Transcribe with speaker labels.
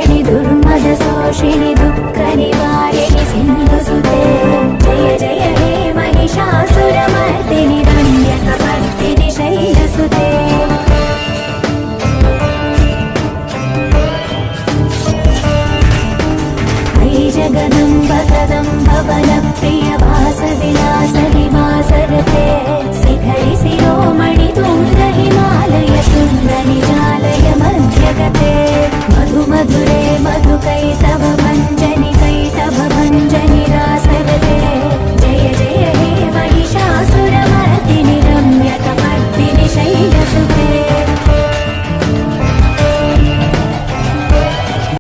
Speaker 1: विनाशिनि दुर्मद शोषिणि दुःख निवारिणि सिन्धुसुते जय जय हे महिषासुरमर्दिनि रम्यकपर्दिनि शैलसुते जगदम्ब कदम्ब वनप्रिय वासविलास निवासरते शिखरि शिरोमणि तुङ्ग हिमालय शृङ्ग निजालय मध्यगते मधु मधुरे मधुकैत